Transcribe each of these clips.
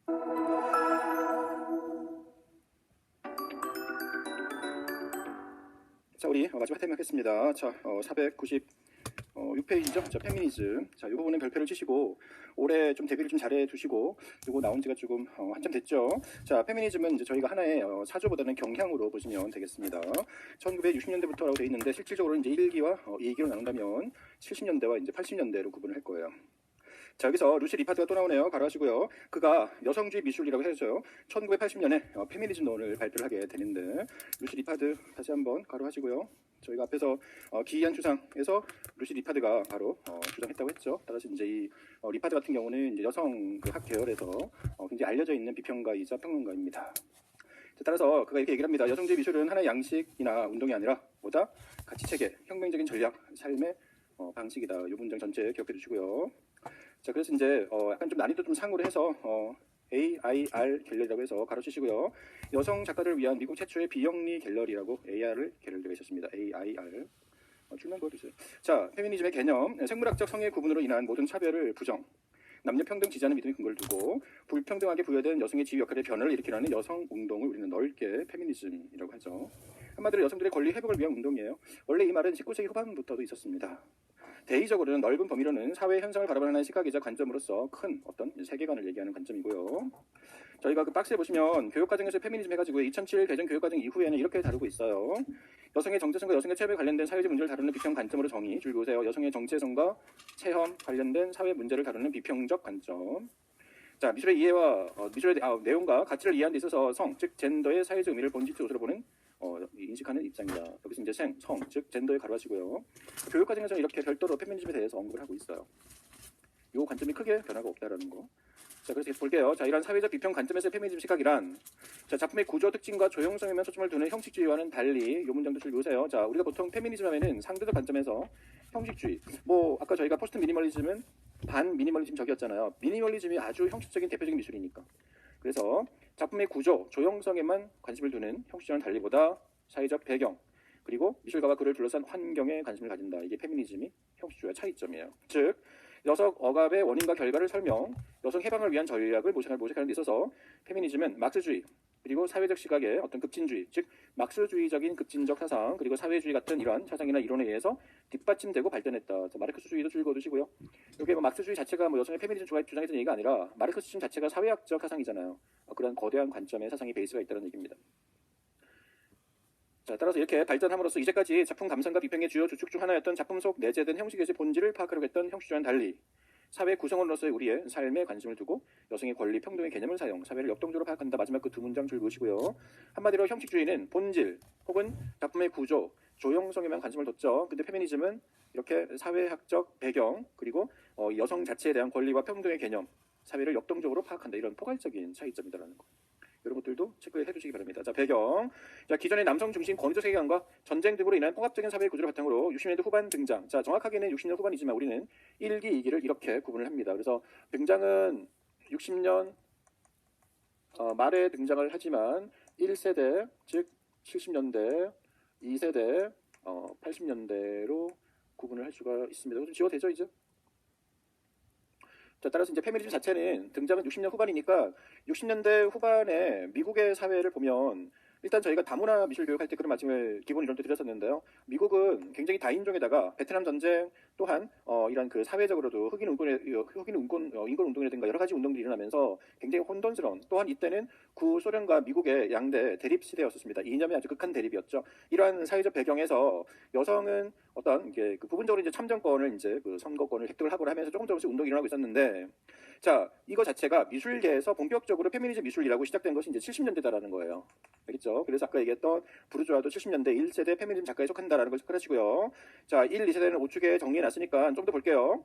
자, 우리 마지막 타임 하겠습니다. 자, 496페이지죠. 자, 페미니즘. 자, 이 부분은 별표를 치시고 올해 좀 데뷔를 좀 잘해 두시고, 그리고 나온 지가 조금 한참 됐죠. 자, 페미니즘은 이제 저희가 하나의 사조보다는 경향으로 보시면 되겠습니다. 1960년대부터라고 되어 있는데 실질적으로 이제 1기와 2기로 나눈다면 70년대와 이제 80년대로 구분을 할 거예요. 자, 여기서 루시 리파드가 또 나오네요. 가로하시고요. 그가 여성주의 미술이라고 해서 1980년에 페미니즘론을 발표를 하게 되는데, 루시 리파드 다시 한번 가로하시고요. 저희가 앞에서 기이한 추상에서 루시 리파드가 바로 주장했다고 했죠. 따라서 이제 이 리파드 같은 경우는 이제 여성 그 학 계열에서 굉장히 알려져 있는 비평가이자 평론가입니다. 따라서 그가 이렇게 얘기를 합니다. 여성주의 미술은 하나의 양식이나 운동이 아니라 뭐다? 가치체계, 혁명적인 전략, 삶의 방식이다. 이 문장 전체 기억해 두시고요. 자, 그래서 이제 약간 좀 난이도 좀 상으로 해서 AIR 갤러리라고 해서 가로치시고요. 여성 작가들을 위한 미국 최초의 비영리 갤러리라고 AR을 갤러리가 있었습니다. AIR. 줄만 그어주세요. 자, 페미니즘의 개념, 생물학적 성의 구분으로 인한 모든 차별을 부정, 남녀평등 지지하는 믿음의 근거를 두고 불평등하게 부여된 여성의 지위 역할의 변화를 일으키려는 여성 운동을 우리는 넓게 페미니즘이라고 하죠. 한마디로 여성들의 권리 회복을 위한 운동이에요. 원래 이 말은 19세기 후반부터도 있었습니다. 대의적으로는 넓은 범위로는 사회 현상을 바라보는 시각이자 관점으로서 큰 어떤 세계관을 얘기하는 관점이고요. 저희가 그 박스에 보시면 교육과정에서 페미니즘 해가지고 2007 개정 교육과정 이후에는 이렇게 다루고 있어요. 여성의 정체성과 여성의 체험에 관련된 사회적 문제를 다루는 비평 관점으로 정의. 줄 보세요. 여성의 정체성과 체험 관련된 사회 문제를 다루는 비평적 관점. 자, 미술의 이해와 미술의 내용과 가치를 이해하는 데 있어서 성, 즉 젠더의 사회적 의미를 본질적 요소로 보는 인식하는 입장이다. 여기서 이제 성, 즉 젠더에 가로하시고요. 교육과정에서는 이렇게 별도로 페미니즘에 대해서 언급을 하고 있어요. 이 관점이 크게 변화가 없다라는 거. 자, 그래서 볼게요. 자, 이런 사회적 비평 관점에서의 페미니즘 시각이란, 자, 작품의 구조 특징과 조형성에만 초점을 두는 형식주의와는 달리, 이 문장도 줄 보세요. 자, 우리가 보통 페미니즘 하면은 상대적 관점에서 형식주의, 뭐 아까 저희가 포스트 미니멀리즘은 반 미니멀리즘적이었잖아요. 미니멀리즘이 아주 형식적인 대표적인 미술이니까. 그래서 작품의 구조, 조형성에만 관심을 두는 형식주의와는 달리보다 사회적 배경, 그리고 미술가와 그를 둘러싼 환경에 관심을 가진다. 이게 페미니즘이 형식주의와 차이점이에요. 즉, 여성 억압의 원인과 결과를 설명, 여성 해방을 위한 전략을 모색하는 데 있어서 페미니즘은 막스주의, 그리고 사회적 시각의 어떤 급진주의, 즉 막스주의적인 급진적 사상, 그리고 사회주의 같은 이러한 사상이나 이론에 의해서 뒷받침되고 발전했다. 마르크스주의도 줄 거두시고요. 이게 뭐 막스주의 자체가 뭐 여성의 페미니즘 주장했던 얘기가 아니라 마르크스주의 자체가 사회학적 사상이잖아요. 그런 거대한 관점의 사상의 베이스가 있다는 얘기입니다. 자, 따라서 이렇게 발전함으로써 이제까지 작품 감상과 비평의 주요 주축 중 하나였던 작품 속 내재된 형식에서의 본질을 파악하려고 했던 형식주와는 달리 사회 구성원으로서의 우리의 삶에 관심을 두고 여성의 권리, 평등의 개념을 사용, 사회를 역동적으로 파악한다. 마지막 그 두 문장 줄 보시고요. 한마디로 형식주의는 본질 혹은 작품의 구조, 조형성에만 관심을 뒀죠. 근데 페미니즘은 이렇게 사회학적 배경, 그리고 여성 자체에 대한 권리와 평등의 개념, 사회를 역동적으로 파악한다. 이런 포괄적인 차이점이다라는 거. 이런 것들도 체크해 주시기 바랍니다. 자, 배경. 자, 기존의 남성 중심 권위적 세계관과 전쟁 등으로 인한 통합적인 사회 구조를 바탕으로 60년대 후반 등장. 자, 정확하게는 60년 후반이지만 우리는 1기, 2기를 이렇게 구분을 합니다. 그래서 등장은 60년 말에 등장을 하지만 1세대, 즉 70년대, 2세대, 80년대로 구분을 할 수가 있습니다. 좀 지워도 되죠, 이제? 자, 따라서 이제 페미니즘 자체는 등장은 60년 후반이니까 60년대 후반에 미국의 사회를 보면 일단 저희가 다문화 미술 교육할 때 그런 말씀을 기본 이론도 드렸었는데요. 미국은 굉장히 다인종에다가 베트남 전쟁 또한 이런 그 사회적으로도 흑인 인권 운동이라든가 여러 가지 운동들이 일어나면서 굉장히 혼돈스러운, 또한 이때는 구소련과 미국의 양대 대립 시대였었습니다. 이념이 아주 극한 대립이었죠. 이러한 사회적 배경에서 여성은 어떤 그 부분적으로 이제 참정권을 이제 그 선거권을 획득을 하고 하면서 조금씩 운동이 일어나고 있었는데, 자, 이거 자체가 미술계에서 본격적으로 페미니즘 미술이라고 시작된 것이 이제 70년대다라는 거예요. 알겠죠? 그래서 아까 얘기했던 부르주아도 70년대 1세대 페미니즘 작가에 속한다라는 걸 체크하시고요. 자, 1, 2세대는 우측에 정리해 놨으니까 좀 더 볼게요.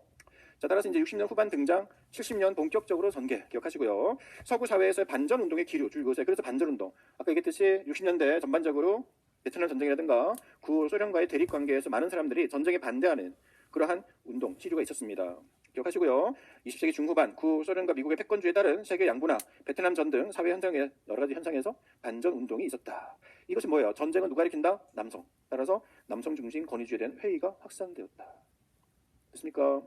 자, 따라서 이제 60년 후반 등장, 70년 본격적으로 전개 기억하시고요. 서구 사회에서의 반전 운동의 기류 줄 그것에, 그래서 반전 운동. 아까 얘기했듯이 60년대 전반적으로 베트남 전쟁이라든가 구소련과의 대립 관계에서 많은 사람들이 전쟁에 반대하는 그러한 운동, 시류가 있었습니다. 기억하시고요. 20세기 중후반 구소련과 미국의 패권주의에 따른 세계 양분화, 베트남 전 등 사회 현상의 여러 가지 현상에서 반전 운동이 있었다. 이것이 뭐예요? 전쟁은 누가 일으킨다? 남성. 따라서 남성 중심 권위주의에 대한 회의가 확산되었다. 됐습니까?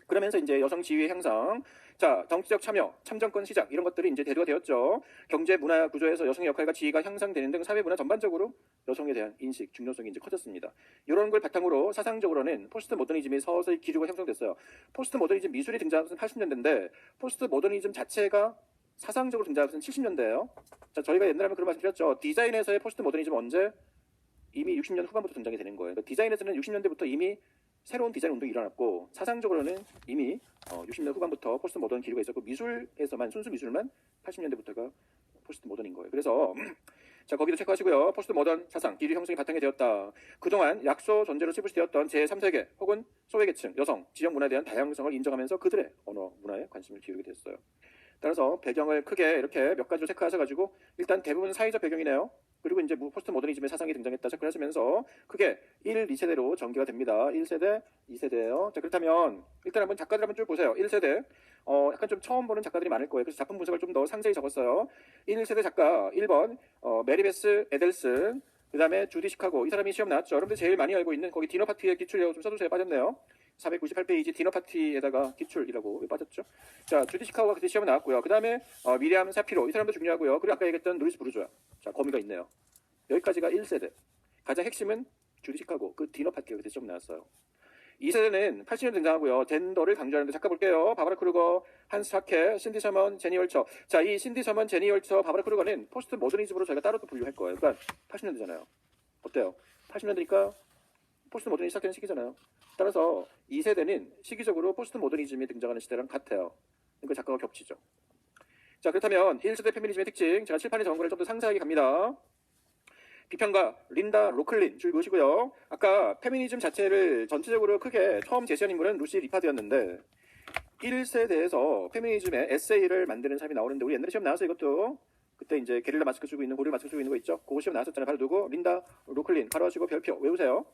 그러면서 이제 여성 지위 향상, 자, 정치적 참여, 참정권 시작 이런 것들이 이제 대두가 되었죠. 경제 문화 구조에서 여성의 역할과 지위가 향상되는 등 사회 문화 전반적으로 여성에 대한 인식, 중요성이 이제 커졌습니다. 이런 걸 바탕으로 사상적으로는 포스트 모더니즘이 서서히 기류가 형성됐어요. 포스트 모더니즘 미술이 등장한 것은 80년대인데 포스트 모더니즘 자체가 사상적으로 등장한 것은 70년대예요. 자, 저희가 옛날에 그런 말씀 드렸죠. 디자인에서의 포스트 모더니즘 언제? 이미 60년 후반부터 등장이 되는 거예요. 그러니까 디자인에서는 60년대부터 이미 새로운 디자인 운동이 일어났고 사상적으로는 이미 60년 후반부터 포스트 모던 기류가 있었고 미술에서만 순수 미술만 80년대부터가 포스트 모던인 거예요. 그래서 자 거기도 체크하시고요. 포스트 모던 사상 기류 형성이 바탕이 되었다. 그동안 약소 존재로 치부되었던 제3세계 혹은 소외계층, 여성, 지역 문화에 대한 다양성을 인정하면서 그들의 언어, 문화에 관심을 기울이게 됐어요. 따라서 배경을 크게 이렇게 몇 가지로 체크하셔가지고 일단 대부분 사회적 배경이네요. 그리고 이제 포스트 모더니즘의 사상이 등장했다 체크를 하시면서 크게 1, 2세대로 전개가 됩니다. 1세대, 2세대예요. 자 그렇다면 일단 한번 작가들 한번 쭉 보세요. 1세대 약간 좀 처음 보는 작가들이 많을 거예요. 그래서 작품 분석을 좀 더 상세히 적었어요. 1세대 작가 1번 메리베스 에델슨, 그 다음에 주디 시카고. 이 사람이 시험 나왔죠. 여러분들 제일 많이 알고 있는 거기 디너 파티의 기출이라고 좀 써두세요. 빠졌네요. 498페이지 디너 파티에다가 기출이라고 빠졌죠. 자, 주디 시카고가 그때 시험 나왔고요. 그 다음에 미리암 사피로. 이 사람도 중요하고요. 그리고 아까 얘기했던 루이스 부르조아. 자, 거미가 있네요. 여기까지가 1세대. 가장 핵심은 주디 시카고. 그 디너 파티가 그때 시험 나왔어요. 2세대는 80년 등장하고요. 젠더를 강조하는데 잠깐 볼게요. 바바라 크루거, 한스 하케, 신디 서먼, 제니 헐처. 자, 이 신디 서먼, 제니 헐처, 바바라 크루거는 포스트 모더니즘으로 저희가 따로 또 분류할 거예요. 그러니까 80년대잖아요. 어때요? 80년대니까 포스트 모더니즘 시작되는 시기잖아요. 따라서 2세대는 시기적으로 포스트 모더니즘이 등장하는 시대랑 같아요. 그러니까 작가가 겹치죠. 자, 그렇다면 1세대 페미니즘의 특징, 제가 칠판에 적은 거를 좀 더 상세하게 갑니다. 비평가 린다 로클린 줄 보시고요. 아까 페미니즘 자체를 전체적으로 크게 처음 제시한 인물은 루시 리파드였는데 1세대에서 페미니즘의 에세이를 만드는 사람이 나오는데 우리 옛날에 시험 나왔어요. 이것도 그때 이제 게릴라 마스크 쓰고 있는 고릴 마스크 쓰고 있는 거 있죠. 그거 시험 나왔었잖아요. 바로 누구? 린다 로클린. 바로 하시고 별표 외우세요.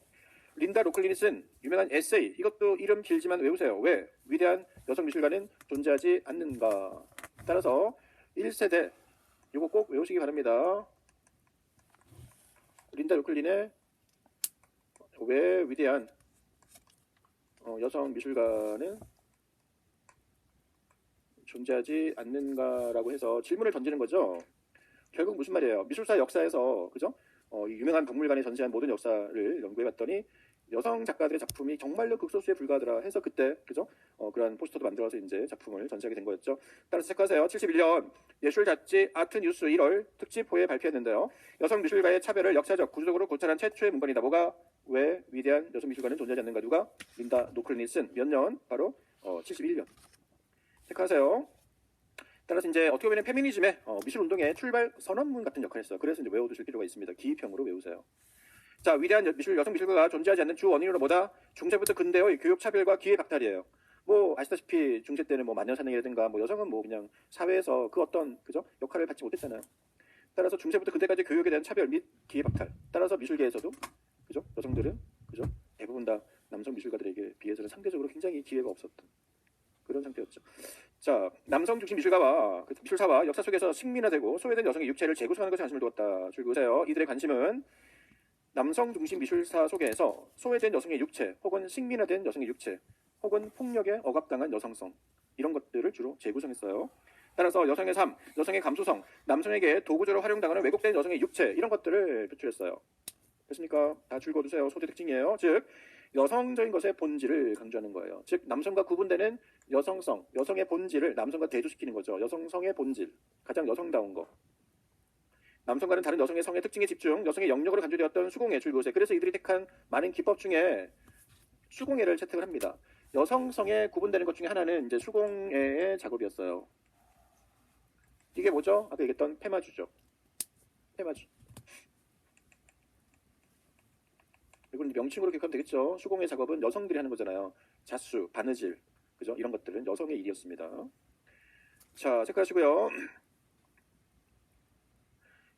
린다 로클린이 쓴 유명한 에세이. 이것도 이름 길지만 외우세요. 왜? 위대한 여성 미술가는 존재하지 않는가. 따라서 1세대 이거 꼭 외우시기 바랍니다. 린다 로클린의 왜 위대한 여성 미술가는 존재하지 않는가라고 해서 질문을 던지는 거죠. 결국 무슨 말이에요? 미술사 역사에서 그죠? 유명한 박물관에 전시한 모든 역사를 연구해봤더니 여성 작가들의 작품이 정말로 극소수에 불과하더라 해서 그때 그죠? 그런 포스터도 만들어서 이제 작품을 전시하게 된 거였죠. 따라서 체크하세요. 71년 예술 잡지 아트 뉴스 1월 특집호에 발표했는데요. 여성 미술가의 차별을 역사적 구조적으로 고찰한 최초의 문건이다. 뭐가? 왜 위대한 여성 미술가는 존재하지 않는가? 누가? 린다 노클린이 쓴 몇 년? 바로 71년. 체크하세요. 따라서 이제 어떻게 보면 페미니즘의 미술 운동의 출발 선언문 같은 역할을 했어요. 그래서 이제 외워두실 필요가 있습니다. 기입형으로 외우세요. 자, 위대한 여성 미술가가 존재하지 않는 주 원인으로 뭐다? 중세부터 근대의 교육 차별과 기회 박탈이에요. 뭐 아시다시피 중세 때는 뭐 마녀사냥이라든가 뭐 여성은 뭐 그냥 사회에서 그 어떤 그죠 역할을 받지 못했잖아요. 따라서 중세부터 근대까지 교육에 대한 차별 및 기회 박탈. 따라서 미술계에서도 그죠 여성들은 그죠 대부분 다 남성 미술가들에게 비해서는 상대적으로 굉장히 기회가 없었던 그런 상태였죠. 자, 남성 중심 미술가와 미술사와 역사 속에서 식민화되고 소외된 여성의 육체를 재구성하는 것에 관심을 두었다. 줄 그으세요. 이들의 관심은 남성 중심 미술사 속에서 소외된 여성의 육체 혹은 식민화된 여성의 육체 혹은 폭력에 억압당한 여성성 이런 것들을 주로 재구성했어요. 따라서 여성의 삶, 여성의 감수성, 남성에게 도구적으로 활용당하는 왜곡된 여성의 육체 이런 것들을 표출했어요. 됐습니까? 다 줄거두세요. 소재 특징이에요. 즉 여성적인 것의 본질을 강조하는 거예요. 즉 남성과 구분되는 여성성, 여성의 본질을 남성과 대조시키는 거죠. 여성성의 본질, 가장 여성다운 거. 남성과는 다른 여성의 성의 특징에 집중, 여성의 영역으로 간주되었던 수공예 줄그으세요. 그래서 이들이 택한 많은 기법 중에 수공예를 채택을 합니다. 여성성에 구분되는 것 중에 하나는 이제 수공예의 작업이었어요. 이게 뭐죠? 아까 얘기했던 페마주죠. 페마주. 이건 명칭으로 기억하면 되겠죠. 수공예 작업은 여성들이 하는 거잖아요. 자수, 바느질, 그죠? 이런 것들은 여성의 일이었습니다. 자, 체크하시고요.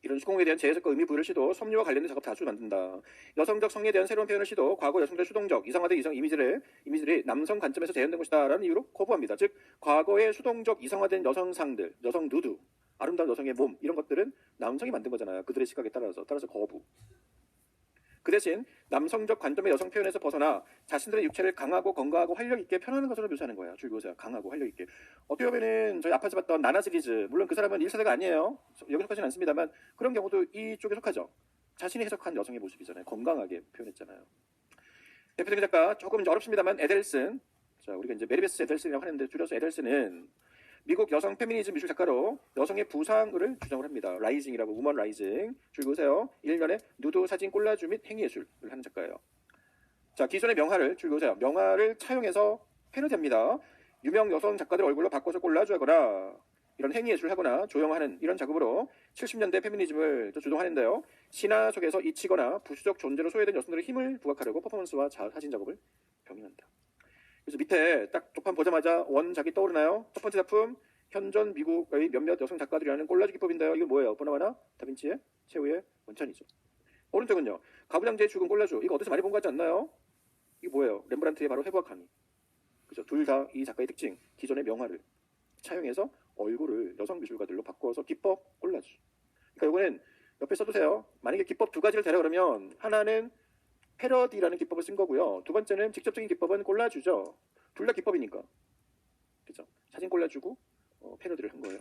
이런 수공에 대한 재해석과 의미 부여를 시도, 섭리와 관련된 작업 다수 만든다. 여성적 성에 대한 새로운 표현을 시도, 과거 여성들의 수동적, 이성화된 이성 이미지들이 남성 관점에서 재현된 것이다 라는 이유로 거부합니다. 즉, 과거의 수동적, 이성화된 여성상들, 여성 누드, 아름다운 여성의 몸 이런 것들은 남성이 만든 거잖아요. 그들의 시각에 따라서 거부. 그 대신 남성적 관점의 여성 표현에서 벗어나 자신들의 육체를 강하고 건강하고 활력 있게 표현하는 것으로 묘사하는 거예요. 줄거세요 강하고 활력 있게. 어떻게 보면은 저희 아파트 봤던 나나 시리즈, 물론 그 사람은 1세대가 아니에요. 여기 속하지는 않습니다만 그런 경우도 이쪽에 속하죠. 자신이 해석한 여성의 모습이잖아요. 건강하게 표현했잖아요. 대표적인 작가 조금 이제 어렵습니다만 에델슨. 자, 우리가 이제 메리베스 에델슨이라고 하는데 줄여서 에델슨은 미국 여성 페미니즘 미술 작가로 여성의 부상을 주장을 합니다. 라이징이라고, 우먼 라이징. 줄거세요. 1년에 누드 사진 콜라주 및 행위예술을 하는 작가예요. 자, 기존의 명화를 줄거세요. 명화를 차용해서 패러디합니다. 유명 여성 작가들 얼굴로 바꿔서 콜라주하거나 이런 행위예술을 하거나 조형하는 이런 작업으로 70년대 페미니즘을 주동하는데요. 신화 속에서 잊히거나 부수적 존재로 소외된 여성들의 힘을 부각하려고 퍼포먼스와 사진 작업을 병행한다. 그래서 밑에 딱 조판 보자마자 원작이 떠오르나요? 첫 번째 작품, 현존 미국의 몇몇 여성 작가들이라는 콜라주 기법인데요. 이거 뭐예요? 보나마나 다빈치의 최후의 원천이죠. 오른쪽은요. 가부장제의 죽은 콜라주. 이거 어디서 많이 본 거 같지 않나요? 이게 뭐예요? 렘브란트의 바로 회부학 강의. 그죠? 둘 다 이 작가의 특징, 기존의 명화를 차용해서 얼굴을 여성 미술가들로 바꿔서 기법 콜라주. 그러니까 이거는 옆에 써두세요. 만약에 기법 두 가지를 대라 그러면 하나는 패러디라는 기법을 쓴 거고요. 두 번째는 직접적인 기법은 콜라주죠. 둘 다 기법이니까. 그죠? 사진 콜라주고 패러디를 한 거예요.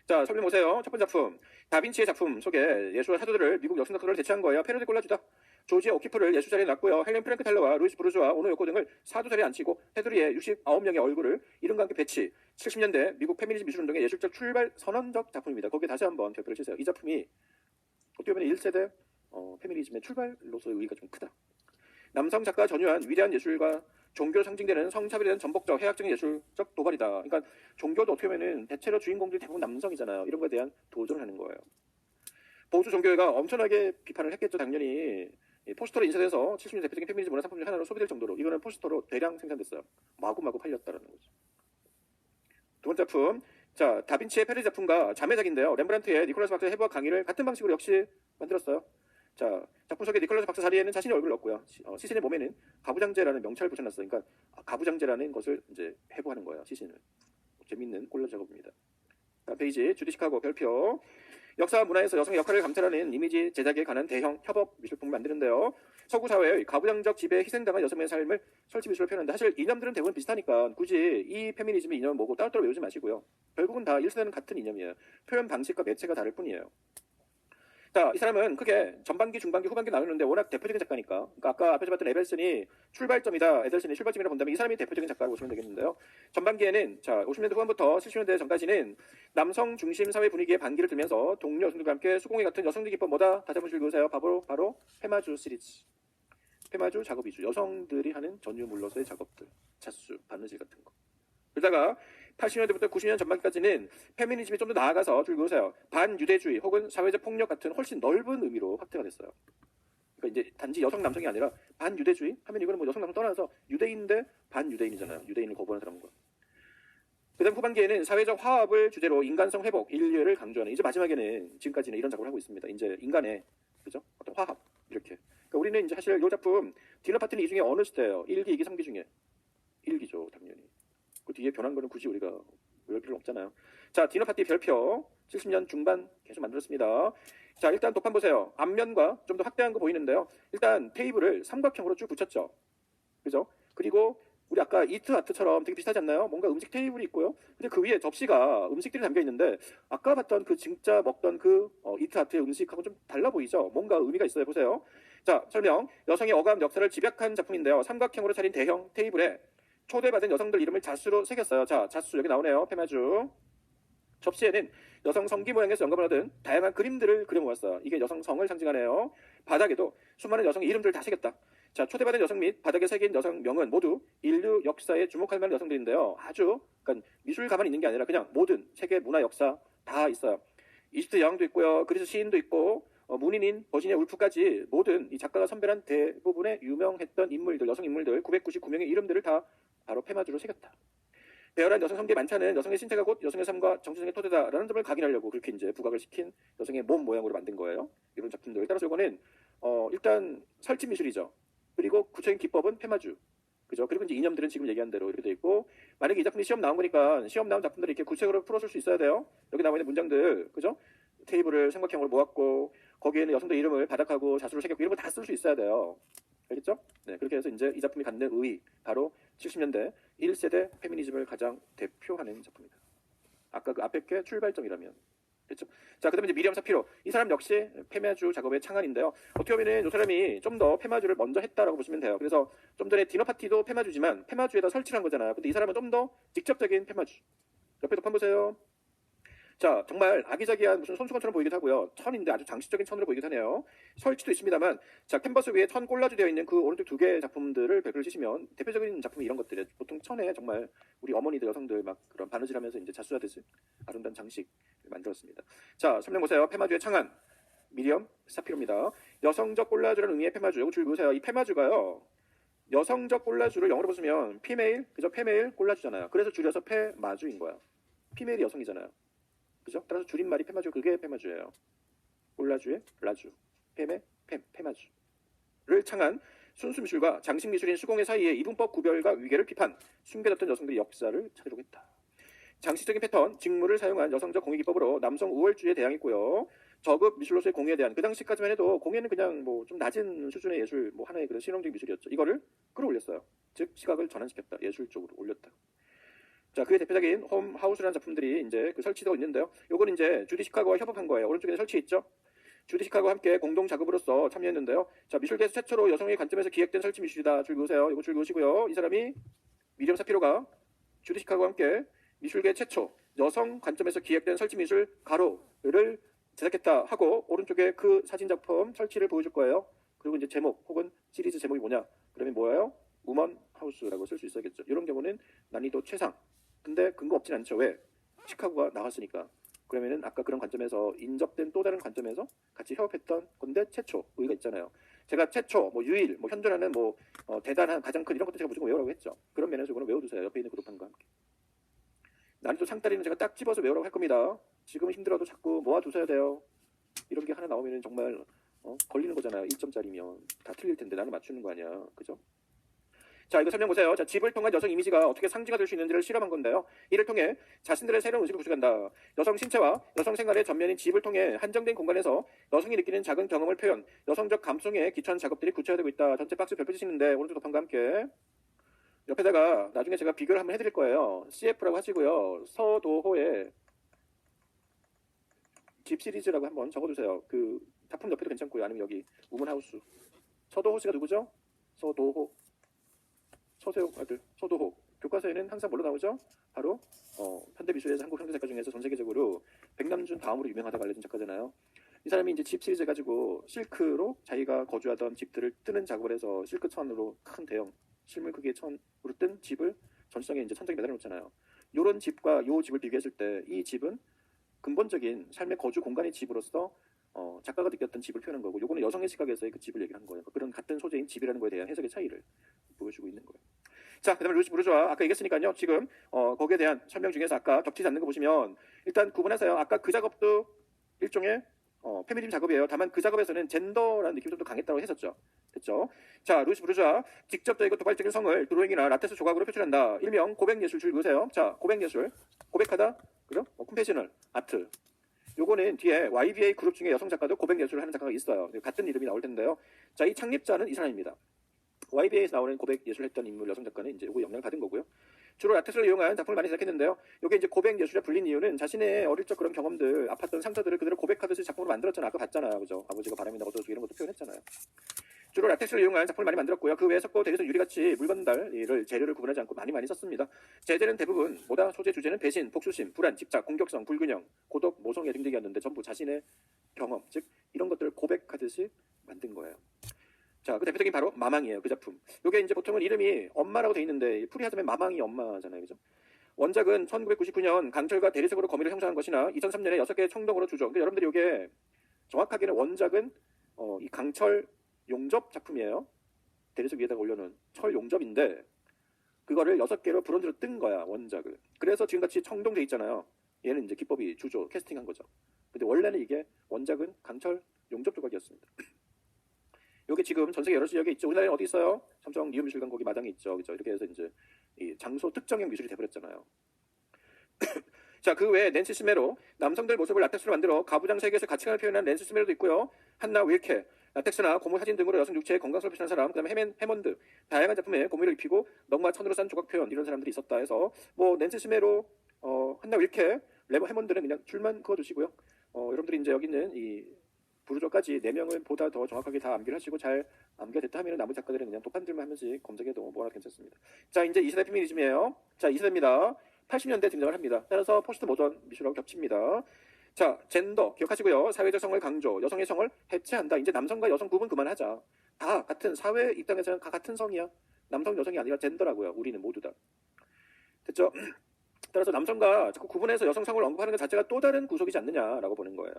자, 설명 보세요. 첫 번째 작품. 다빈치의 작품 속에 예술가 사도들을 미국 여성 작가를 대체한 거예요. 패러디 콜라주다. 조지 오키프를 예술 자리에 놨고요. 헬렌 프랭크 텔러와 루이스 브루즈와 오노 요코 등을 사도 자리에 앉히고 테두리에 69명의 얼굴을 이름과 함께 배치. 70년대 미국 페미니즘 미술운동의 예술적 출발 선언적 작품입니다. 거기에 다시 한번 별표를 치세요. 이 작품이 어떻게 보면 1세대 페미니즘의 출발로서의 의의가 좀 크다. 남성 작가가 전유한 위대한 예술과 종교로 상징되는 성차별에 대한 전복적 해학적인 예술적 도발이다. 그러니까 종교도 어떻게 보면은 대체로 주인공들이 대부분 남성이잖아요. 이런 거에 대한 도전을 하는 거예요. 보수 종교회가 엄청나게 비판을 했겠죠. 당연히 포스터로 인쇄돼서 70년 대표적인 페미니즘 문화 상품 중 하나로 소비될 정도로 이거는 포스터로 대량 생산됐어요. 마구마구 팔렸다라는 거죠. 두 번째 작품. 자, 다빈치의 패러디 작품과 자매작인데요. 렘브란트의 니콜라스 박사의 해부학 강의를 같은 방식으로 역시 만들었어요. 자, 작품 속에 니콜라스 박사 자리에는 자신의 얼굴을 넣었고요. 시신의 몸에는 가부장제라는 명찰을 붙여놨어요. 그러니까 가부장제라는 것을 이제 해부하는 거예요. 시신을. 재밌는 콜라주 작업입니다. 다음 페이지. 주디 시카고 별표. 역사와 문화에서 여성의 역할을 감찰하는 이미지 제작에 관한 대형 협업 미술품을 만드는데요. 서구 사회의 가부장적 지배에 희생당한 여성의 삶을 설치 미술로 표현하는데 사실 이념들은 대부분 비슷하니까 굳이 이 페미니즘의 이념을 뭐고 따로따로 외우지 마시고요. 결국은 다 1세대는 같은 이념이에요. 표현 방식과 매체가 다를 뿐이에요. 자, 이 사람은 크게 전반기, 중반기, 후반기 나누는데 워낙 대표적인 작가니까. 그러니까 아까 앞에서 봤던 에델슨이 출발점이다. 에델슨이 출발점이라 본다면 이 사람이 대표적인 작가라고 보시면 되겠는데요. 전반기에는 자 50년대 후반부터 70년대 전까지는 남성 중심 사회 분위기에 반기를 들면서 동료 여성들과 함께 수공예 같은 여성들 기법 뭐다? 다시 한번 읽으세요. 바로 페마주 시리즈. 페마주 작업 위주. 여성들이 하는 전유물로서의 작업들. 자수, 바느질 같은 거. 그러다가 80년대부터 90년 전반기까지는 페미니즘이 좀 더 나아가서 줄 그으세요. 반유대주의 혹은 사회적 폭력 같은 훨씬 넓은 의미로 확대가 됐어요. 그러니까 이제 단지 여성 남성이 아니라 반유대주의 하면 이거는 뭐 여성 남성 떠나서 유대인인데 반유대인이잖아요. 유대인을 거부하는 사람과. 그다음 후반기에는 사회적 화합을 주제로 인간성 회복, 인류를 강조하는 이제 마지막에는 지금까지는 이런 작업을 하고 있습니다. 이제 인간의 그죠? 어떤 화합 이렇게. 그러니까 우리는 이제 사실 이 작품 디너 파티는 이 중에 어느 시대예요? 1기, 2기, 3기 중에 1기죠, 당연히. 그 뒤에 변한 거는 굳이 우리가 외울 필요 없잖아요. 자, 디너 파티 별표 70년 중반 계속 만들었습니다. 자, 일단 도판 보세요. 앞면과 좀 더 확대한 거 보이는데요. 일단 테이블을 삼각형으로 쭉 붙였죠. 그죠? 그리고 우리 아까 이트 아트처럼 되게 비슷하지 않나요? 뭔가 음식 테이블이 있고요. 근데 그 위에 접시가 음식들이 담겨 있는데 아까 봤던 그 진짜 먹던 그 이트 아트의 음식하고 좀 달라 보이죠? 뭔가 의미가 있어요. 보세요. 자, 설명. 여성의 어감 역사를 집약한 작품인데요. 삼각형으로 차린 대형 테이블에 초대받은 여성들 이름을 자수로 새겼어요. 자, 자수 여기 나오네요. 페마주. 접시에는 여성 성기 모양에서 영감을 얻은 다양한 그림들을 그려모았어요. 이게 여성 성을 상징하네요. 바닥에도 수많은 여성의 이름들을 다 새겼다. 자, 초대받은 여성 및 바닥에 새긴 여성명은 모두 인류 역사에 주목할 만한 여성들인데요. 아주 그러니까 미술 가만히 있는 게 아니라 그냥 모든 세계 문화 역사 다 있어요. 이집트 여왕도 있고요. 그리스 시인도 있고 문인인 버지니아 울프까지 모든 이 작가가 선별한 대부분의 유명했던 인물들, 여성 인물들 999명의 이름들을 다 바로 페마주로 새겼다. 배열한 여성 성기의 만찬은 여성의 신체가 곧 여성의 삶과 정신의 토대다라는 점을 각인하려고 그렇게 이제 부각을 시킨 여성의 몸 모양으로 만든 거예요. 이런 작품들. 따라서 이거는 일단 설치 미술이죠. 그리고 구체적인 기법은 페마주. 그죠? 그리고 이제 이념들은 지금 얘기한 대로 이렇게 돼 있고 만약에 이 작품이 시험 나온 거니까 시험 나온 작품들을 이렇게 구체적으로 풀어줄 수 있어야 돼요. 여기 나와 있는 문장들, 그죠? 테이블을 삼각형으로 모았고 거기에는 여성들 이름을 바닥하고 자수를 새겼고 이런 거 다 쓸 수 있어야 돼요. 알겠죠? 네, 그렇게 해서 이제 이 작품이 갖는 의의, 바로 70년대 1세대 페미니즘을 가장 대표하는 작품입니다. 아까 그 앞에 게 출발점이라면. 됐죠? 자, 그다음에 이제 미리엄 사피로. 이 사람 역시 페마주 작업의 창안인데요. 어떻게 보면은 이 사람이 좀 더 페마주를 먼저 했다라고 보시면 돼요. 그래서 좀 전에 디너 파티도 페마주지만 페마주에다 설치를 한 거잖아요. 근데 이 사람은 좀 더 직접적인 페마주. 옆에 덮한 보세요. 자, 정말 아기자기한 무슨 손수건처럼 보이기도 하고요. 천인데 아주 장식적인 천으로 보이기도 하네요. 설치도 있습니다만, 자, 캔버스 위에 천 꼴라주 되어 있는 그 오른쪽 두 개의 작품들을 별표를 치시면 대표적인 작품이 이런 것들이에요. 보통 천에 정말 우리 어머니들, 여성들 막 그런 바느질하면서 이제 자수하듯이 아름다운 장식 만들었습니다. 자, 설명 보세요. 페마주의 창안, 미리엄 사피로입니다. 여성적 꼴라주라는 의미의 페마주. 이거 줄 보세요. 이 페마주가요. 여성적 꼴라주를 영어로 보시면 피메일, 그죠? 페메일 꼴라주잖아요. 그래서 줄여서 페마주인 거야. 피메일이 여성이잖아요. 그죠? 따라서 줄임말이 페마주, 그게 페마주예요. 꼴라주의 라주, 팸의 팸, 페마주를 창한 순수미술과 장식미술인 수공예 사이의 이분법 구별과 위계를 비판, 숨겨졌던 여성들의 역사를 찾으려고 했다. 장식적인 패턴, 직물을 사용한 여성적 공예 기법으로 남성 우월주의에 대항했고요. 저급 미술로서의 공예에 대한, 그 당시까지만 해도 공예는 그냥 뭐 좀 낮은 수준의 예술, 뭐 하나의 그런 실용적인 미술이었죠. 이거를 끌어올렸어요. 즉 시각을 전환시켰다. 예술적으로 올렸다. 자, 그의 대표적인 홈 하우스라는 작품들이 이제 그 설치되어 있는데요. 요건 이제 주디 시카고와 협업한 거예요. 오른쪽에 설치 있죠? 주디 시카고와 함께 공동 작업으로서 참여했는데요. 자, 미술계에서 최초로 여성의 관점에서 기획된 설치 미술이다. 줄 그으세요. 이거 줄 그으시고요. 이 사람이 미리엄 사피로가 주디 시카고와 함께 미술계 최초 여성 관점에서 기획된 설치 미술 가로를 제작했다 하고 오른쪽에 그 사진 작품 설치를 보여줄 거예요. 그리고 이제 제목 혹은 시리즈 제목이 뭐냐? 그러면 뭐예요? 우먼 하우스라고 쓸 수 있어야겠죠. 이런 경우는 난이도 최상. 근데 근거 없진 않죠. 왜? 시카고가 나왔으니까. 그러면은 아까 그런 관점에서 인접된 또 다른 관점에서 같이 협업했던 건데 최초 의의가 있잖아요. 제가 최초, 뭐 유일, 뭐 현존하는 뭐 대단한 가장 큰 이런 것도 제가 무조건 외우라고 했죠. 그런 면에서 이거는 외워두세요. 옆에 있는 그룹판과 함께. 난이도 상다리는 제가 딱 집어서 외우라고 할 겁니다. 지금은 힘들어도 자꾸 모아두셔야 돼요. 이런 게 하나 나오면은 정말 걸리는 거잖아요. 1점짜리면 다 틀릴 텐데 나는 맞추는 거 아니야. 그죠? 자, 이거 설명 보세요. 자, 집을 통한 여성 이미지가 어떻게 상징화 될 수 있는지를 실험한 건데요. 이를 통해 자신들의 새로운 의식을 구축한다. 여성 신체와 여성 생활의 전면인 집을 통해 한정된 공간에서 여성이 느끼는 작은 경험을 표현, 여성적 감성에 기초한 작업들이 구체화되고 있다. 전체 박스 별표 치시는데 오른쪽 덮판과 함께 옆에다가 나중에 제가 비교를 한번 해드릴 거예요. CF라고 하시고요. 서도호의 집 시리즈라고 한번 적어두세요. 그 작품 옆에도 괜찮고요. 아니면 여기 우먼하우스. 서도호 씨가 누구죠? 서도호. 서세용 아들 서도호. 교과서에는 항상 뭘로 나오죠? 바로 현대미술에서 한국 현대작가 중에서 전 세계적으로 백남준 다음으로 유명하다고 알려진 작가잖아요. 이 사람이 이제 집 시리즈 가지고 실크로 자기가 거주하던 집들을 뜨는 작업을 해서 실크 천으로 큰 대형 실물 크기의 천으로 뜬 집을 전시장에 이제 천장에 매달아 놓잖아요. 요런 집과 요 집을 비교했을 때 이 집은 근본적인 삶의 거주 공간의 집으로서 작가가 느꼈던 집을 표현한 거고, 요거는 여성의 시각에서의 그 집을 얘기하는 거예요. 그런 같은 소재인 집이라는 거에 대한 해석의 차이를 보여주고 있는 거예요. 자, 그 다음에 루이스 부르주아. 아까 얘기했으니까요. 지금 거기에 대한 설명 중에서 아까 겹치지 않는 거 보시면 일단 구분하세요. 아까 그 작업도 일종의 페미니즘 작업이에요. 다만 그 작업에서는 젠더라는 느낌이 좀 더 강했다고 했었죠. 됐죠? 자, 루이스 부르주아. 직접적이고 도발적인 성을 드로잉이나 라테스 조각으로 표출한다. 일명 고백예술 줄 그으세요. 자, 고백예술. 고백하다. 그죠? 컴패셔널 아트. 요거는 뒤에 YBA 그룹 중에 여성 작가도 고백 예술을 하는 작가가 있어요. 같은 이름이 나올 텐데요. 자, 이 창립자는 이 사람입니다. YBA에서 나오는 고백 예술을 했던 인물 여성 작가는 이제 요거 영향을 받은 거고요. 주로 라텍스를 이용한 작품을 많이 제작했는데요. 요게 이제 고백 예술에 불린 이유는 자신의 어릴 적 그런 경험들, 아팠던 상처들을 그대로 고백하듯이 작품으로 만들었잖아요. 아까 봤잖아요. 그죠? 아버지가 바람이 나고 또 이런 것도 표현했잖아요. 주로 라텍스를 이용한 작품을 많이 만들었고요. 그 외에 석고, 대리석, 유리같이 물건들을 재료를 구분하지 않고 많이 쓰습니다. 제재는 대부분 뭐다? 소재 주제는 배신, 복수심, 불안, 집착, 공격성, 불균형, 고독, 모성애 등등이었는데 전부 자신의 경험, 즉 이런 것들을 고백하듯이 만든 거예요. 자, 그 대표적인 바로 마망이에요. 그 작품. 이게 이제 보통은 이름이 엄마라고 돼 있는데 풀이하자면 마망이 엄마잖아요. 그죠? 원작은 1999년 강철과 대리석으로 거미를 형성한 것이나 2003년에 6개의 청동으로 주죠. 그러니까 여러분들이 이게 정확하게는 원작은 이 강철 용접 작품이에요. 대리석 위에다가 올려놓은 철 용접인데 그거를 6개로 브론즈로 뜬 거야, 원작을. 그래서 지금같이 청동돼 있잖아요. 얘는 이제 기법이 주조, 캐스팅한 거죠. 근데 원래는 이게 원작은 강철 용접 조각이었습니다. 요게 지금 전 세계 여러 지역에 있죠. 우리나라에 어디 있어요? 삼성 니온미술관 거기 마당에 있죠. 그죠? 이렇게 해서 이제 이 장소 특정형 미술이 돼버렸잖아요. 자, 그 외에 낸시 스메로, 남성들 모습을 라텍스로 만들어 가부장 세계에서 가치관을 표현한 낸시 스메로도 있고요. 한나 윌케, 라텍스나 고무 사진 등으로 여성 육체의 건강성을 표현한 사람, 그 다음에 해먼드, 다양한 작품에 고무를 입히고 넉마 천으로 싼 조각 표현, 이런 사람들이 있었다 해서 뭐 낸시 스메로, 한나 윌케, 해먼드는 그냥 줄만 그어두시고요. 여러분들이 이제 여기 있는 이 부르조까지 4명을 보다 더 정확하게 다 암기를 하시고 잘 암기가 됐다 하면 나머지 작가들은 그냥 똑판들만 하면서 검색해도 뭐라 괜찮습니다. 자, 이제 2세대 페미니즘이에요. 자, 2세대입니다. 80년대 등장을 합니다. 따라서 포스트 모던 미술하고 겹칩니다. 자, 젠더 기억하시고요. 사회적 성을 강조, 여성의 성을 해체한다. 이제 남성과 여성 구분 그만하자. 다 같은 사회 입장에서는 다 같은 성이야. 남성, 여성이 아니라 젠더라고요. 우리는 모두 다. 됐죠? 따라서 남성과 자꾸 구분해서 여성성을 언급하는 것 자체가 또 다른 구속이지 않느냐라고 보는 거예요.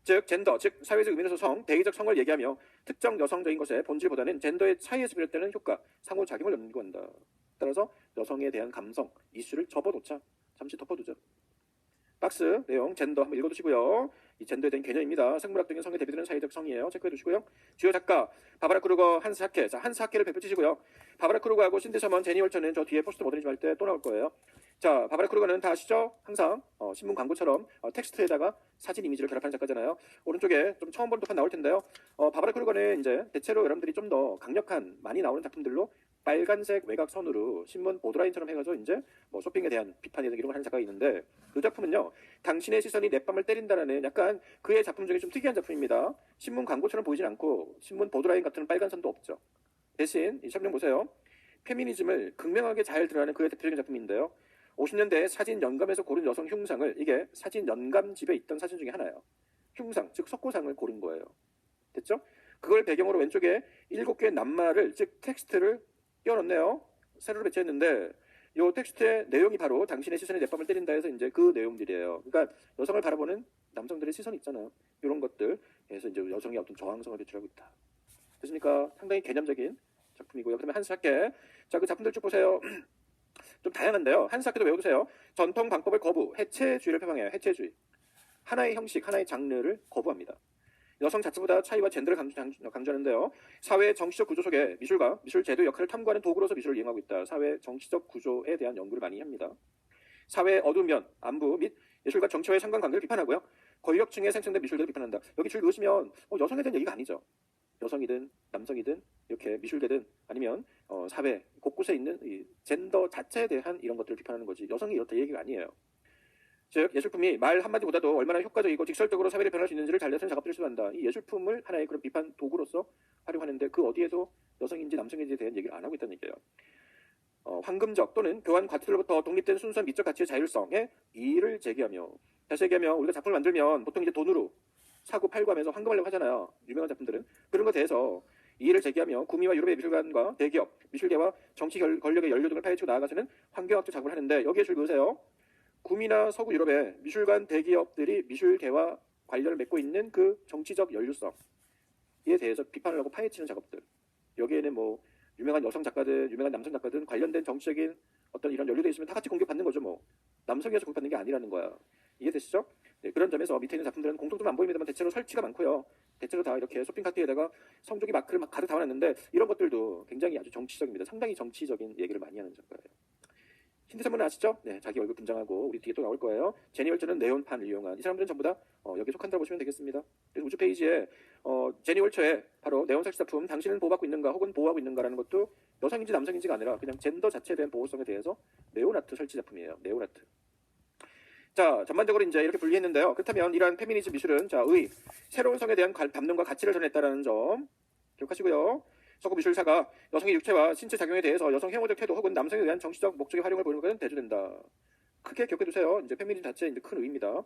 즉 젠더, 즉 사회적 의미에서 성, 대의적 성을 얘기하며 특정 여성적인 것의 본질보다는 젠더의 차이에서 비롯되는 효과, 상호작용을 연구한다. 따라서 여성에 대한 감성, 이슈를 접어놓자. 잠시 덮어두죠. 박스 내용 젠더 한번 읽어두시고요. 이 젠더에 대한 개념입니다. 생물학적인 성에 대비되는 사회적 성이에요. 체크해두시고요. 주요 작가 바바라 크루거, 한스 하케. 자, 한스 하케를 펼치시고요. 바바라 크루거하고 신디 셔먼, 제니 월처는 저 뒤에 포스트 모더니즘 할 때 또 나올 거예요. 자, 바바라 크루거는 다 아시죠? 항상 신문 광고처럼 텍스트에다가 사진 이미지를 결합하는 작가잖아요. 오른쪽에 좀 처음 보는 독판 나올 텐데요. 바바라 크루거는 이제 대체로 여러분들이 좀 더 강력한 많이 나오는 작품들로 빨간색 외곽선으로 신문 보드라인처럼 해가지고 이제 뭐 쇼핑에 대한 비판 이런 걸 하는 작가가 있는데 그 작품은요, 당신의 시선이 내 뺨을 때린다라는 약간 그의 작품 중에 좀 특이한 작품입니다. 신문 광고처럼 보이진 않고 신문 보드라인 같은 빨간 선도 없죠. 대신 이 설명 보세요. 페미니즘을 극명하게 잘 드러내는 그의 대표적인 작품인데요. 50년대 사진 연감에서 고른 여성 흉상을, 이게 사진 연감집에 있던 사진 중에 하나예요. 흉상, 즉 석고상을 고른 거예요. 됐죠? 그걸 배경으로 왼쪽에 7개의 낱말을, 즉 텍스트를 띄워놓네요. 세로로 배치했는데 이 텍스트의 내용이 바로 당신의 시선이 내 뺨을 때린다 해서 이제 그 내용들이에요. 그러니까 여성을 바라보는 남성들의 시선이 있잖아요. 이런 것들 해서 이제 여성의 어떤 저항성을 배출하고 있다. 됐습니까? 상당히 개념적인 작품이고요. 그러면 한스 하케. 자, 그 작품들 쭉 보세요. 좀 다양한데요. 한스 하케도 외워두세요. 전통 방법을 거부, 해체주의를 표방해요. 해체주의. 하나의 형식, 하나의 장르를 거부합니다. 여성 자체보다 차이와 젠더를 강조하는데요. 사회 정치적 구조 속에 미술과 미술 제도의 역할을 탐구하는 도구로서 미술을 이용하고 있다. 사회 정치적 구조에 대한 연구를 많이 합니다. 사회의 어두운 면, 안부 및 예술과 정치와의 상관관계를 비판하고요. 권력층에 생성된 미술들을 비판한다. 여기 줄 그으시면 여성에 대한 얘기가 아니죠. 여성이든 남성이든 이렇게 미술계든 아니면 사회 곳곳에 있는 이 젠더 자체에 대한 이런 것들을 비판하는 거지, 여성이 이렇다 얘기가 아니에요. 즉 예술품이 말 한마디보다도 얼마나 효과적이고 직설적으로 사회를 변할 수 있는지를 달래서는 작업들을 수반한다. 이 예술품을 하나의 그런 비판 도구로서 활용하는데 그 어디에도 여성인지 남성인지에 대한 얘기를 안 하고 있다는 얘기예요. 황금적 또는 교환 과투로부터 독립된 순수한 미적 가치의 자율성에 이의를 제기하며, 다시 얘기하면 우리가 작품을 만들면 보통 이제 돈으로 사고 팔고 하면서 황금하려고 하잖아요. 유명한 작품들은. 그런 것에 대해서 이의를 제기하며 구미와 유럽의 미술관과 대기업, 미술계와 정치 권력의 연료 등을 파헤치고 나아가서는 환경학적 작업을 하는데 여기에 줄 그으세요. 구미나 서구 유럽의 미술관 대기업들이 미술계와 관련을 맺고 있는 그 정치적 연루성에 대해서 비판을 하고 파헤치는 작업들. 여기에는 뭐 유명한 여성 작가든 유명한 남성 작가든 관련된 정치적인 어떤 이런 연루되어 있으면 다 같이 공격받는 거죠. 뭐 남성이어서 공격받는 게 아니라는 거야. 이해되시죠? 네, 그런 점에서 밑에 있는 작품들은 공통점 안 보입니다만 대체로 설치가 많고요. 대체로 다 이렇게 쇼핑 카트에다가 성적인 마크를 막 가득 담아놨는데 이런 것들도 굉장히 아주 정치적입니다. 상당히 정치적인 얘기를 많이 하는 작가예요. 힌트 선물은 아시죠? 네, 자기 얼굴 분장하고 우리 뒤에 또 나올 거예요. 제니 월처는 네온판을 이용한 이 사람들은 전부 다 여기에 속한다고 보시면 되겠습니다. 그래서 우주 페이지에 제니 월처의 바로 네온 섹시 작품 당신은 보호받고 있는가 혹은 보호하고 있는가라는 것도 여성인지 남성인지가 아니라 그냥 젠더 자체에 대한 보호성에 대해서 네온아트 설치 작품이에요. 네온아트. 자, 전반적으로 이제 이렇게 분리했는데요. 그렇다면 이러한 페미니즘 미술은 자, 새로운 성에 대한 담론과 가치를 전했다라는 점 기억하시고요. 서구 미술사가 여성의 육체와 신체 작용에 대해서 여성 혐오적 태도 혹은 남성에 대한 정치적 목적의 활용을 보이는 것은 대조된다. 크게 기억해두세요. 이제 페미니즘 자체의 이제 큰 의미입니다.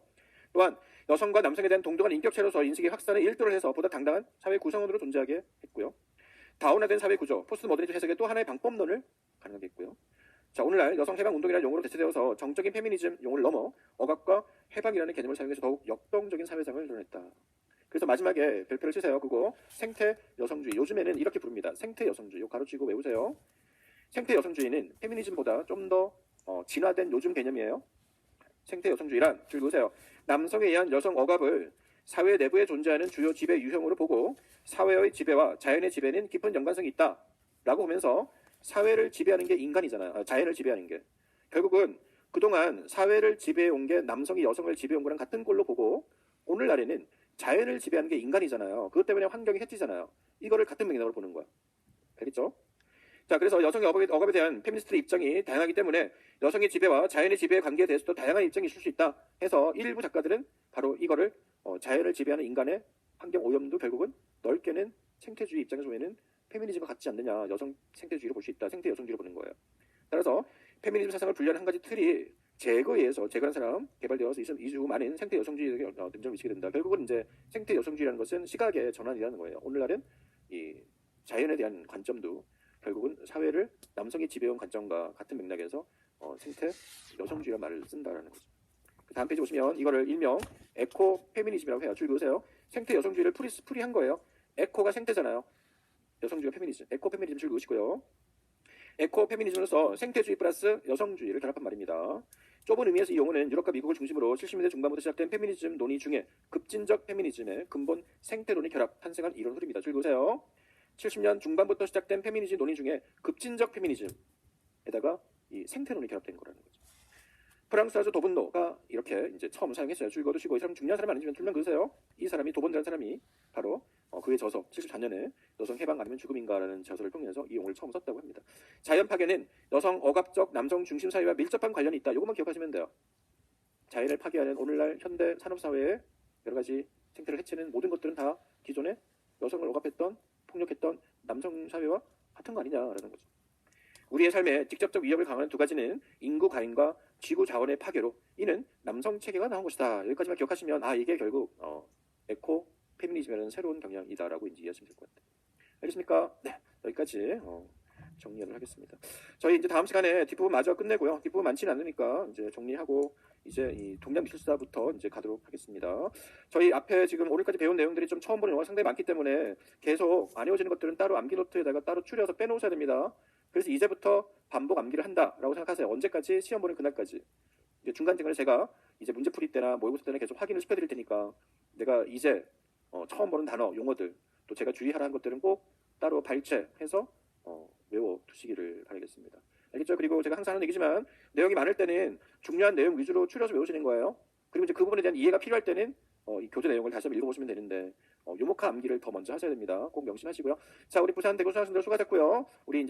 또한 여성과 남성에 대한 동등한 인격체로서 인식의 확산에 일도를 해서 보다 당당한 사회 구성원으로 존재하게 했고요. 다운화된 사회 구조, 포스트 모더니즘 해석의 또 하나의 방법론을 가능하게 했고요. 자, 오늘날 여성 해방 운동이라는 용어로 대체되어서 정적인 페미니즘 용어를 넘어 억압과 해방이라는 개념을 사용해서 더욱 역동적인 사회상을 드러냈다. 그래서 마지막에 별표를 치세요. 그거 생태 여성주의. 요즘에는 이렇게 부릅니다. 생태 여성주의. 이거 가로치고 외우세요. 생태 여성주의는 페미니즘보다 좀 더 진화된 요즘 개념이에요. 생태 여성주의란 줄 그으세요. 남성에 의한 여성 억압을 사회 내부에 존재하는 주요 지배 유형으로 보고 사회의 지배와 자연의 지배는 깊은 연관성이 있다 라고 보면서 사회를 지배하는 게 인간이잖아요. 자연을 지배하는 게 결국은 그동안 사회를 지배해온 게 남성이 여성을 지배해온 거랑 같은 꼴로 보고 오늘날에는 자연을 지배하는 게 인간이잖아요. 그것 때문에 환경이 해치잖아요. 이거를 같은 맥락으로 보는 거야. 알겠죠? 자, 그래서 여성의 억압에 대한 페미니스트의 입장이 다양하기 때문에 여성의 지배와 자연의 지배의 관계에 대해서도 다양한 입장이 있을 수 있다 해서 일부 작가들은 바로 이거를 자연을 지배하는 인간의 환경 오염도 결국은 넓게는 생태주의 입장에서 보면은 페미니즘과 같지 않느냐, 여성 생태주의로 볼 수 있다, 생태 여성주의로 보는 거예요. 따라서 페미니즘 사상을 분류하는 한 가지 틀이 제거한 사람 개발되어서 이주 많은 생태 여성주의에 등장을 미치게 된다. 결국은 이제 생태 여성주의라는 것은 시각의 전환이라는 거예요. 오늘날은 이 자연에 대한 관점도 결국은 사회를 남성이 지배해온 관점과 같은 맥락에서 생태 여성주의라는 말을 쓴다라는 거죠. 그 다음 페이지 보시면 이거를 일명 에코 페미니즘이라고 해요. 줄 그으세요. 생태 여성주의를 풀이한 거예요. 에코가 생태잖아요. 여성주의가 페미니즘. 에코 페미니즘 줄 그으시고요. 에코 페미니즘으로서 생태주의 플러스 여성주의를 결합한 말입니다. 좁은 의미에서 이 용어는 유럽과 미국을 중심으로 70년대 중반부터 시작된 페미니즘 논의 중에 급진적 페미니즘의 근본 생태론이 결합 탄생한 이론 흐름입니다. 줄 그으세요. 70년 중반부터 시작된 페미니즘 논의 중에 급진적 페미니즘에다가 이 생태론이 결합된 거라는 거죠. 프랑스 아주 도본노가 이렇게 이제 처음 사용했어요. 줄 그어두시고 이 사람 중요한 사람 아니지만 줄만 그으세요. 이 사람이 도본노라는 사람이 바로 그의 저서 74년에 여성 해방 아니면 죽음인가라는 저서를 통해서 이 용어를 처음 썼다고 합니다. 자연 파괴는 여성 억압적 남성 중심 사회와 밀접한 관련이 있다. 이것만 기억하시면 돼요. 자연을 파괴하는 오늘날 현대 산업 사회의 여러 가지 생태를 해치는 모든 것들은 다 기존에 여성을 억압했던 폭력했던 남성 사회와 같은 거 아니냐라는 거죠. 우리의 삶에 직접적 위협을 강화하는 두 가지는 인구 가행과 지구 자원의 파괴로 이는 남성 체계가 나온 것이다. 여기까지만 기억하시면 이게 결국 에코 페미니즘이라는 새로운 경향이다라고 이제 이해하시면 될 것 같아요. 알겠습니까? 네, 여기까지 정리를 하겠습니다. 저희 이제 다음 시간에 뒷부분 마저 끝내고요. 뒷부분 많지는 않으니까 이제 정리하고 이제 이 동양 미술사부터 이제 가도록 하겠습니다. 저희 앞에 지금 오늘까지 배운 내용들이 좀 처음 보는 영화가 상당히 많기 때문에 계속 안 외워지는 것들은 따로 암기 노트에다가 따로 추려서 빼놓으셔야 됩니다. 그래서 이제부터 반복 암기를 한다라고 생각하세요. 언제까지? 시험 보는 그날까지. 이제 중간중간에 제가 이제 문제풀이 때나 모의고사 때나 계속 확인을 시켜드릴 테니까 내가 이제 처음 보는 단어, 용어들 또 제가 주의하라는 것들은 꼭 따로 발췌해서 외워두시기를 바라겠습니다. 알겠죠? 그리고 제가 항상 하는 얘기지만 내용이 많을 때는 중요한 내용 위주로 추려서 외우시는 거예요. 그리고 이제 그 부분에 대한 이해가 필요할 때는 이 교재 내용을 다시 한번 읽어보시면 되는데 유목화 암기를 더 먼저 하셔야 됩니다. 꼭 명심하시고요. 자, 우리 부산 대구 수강생들 수고하셨고요. 우리 이제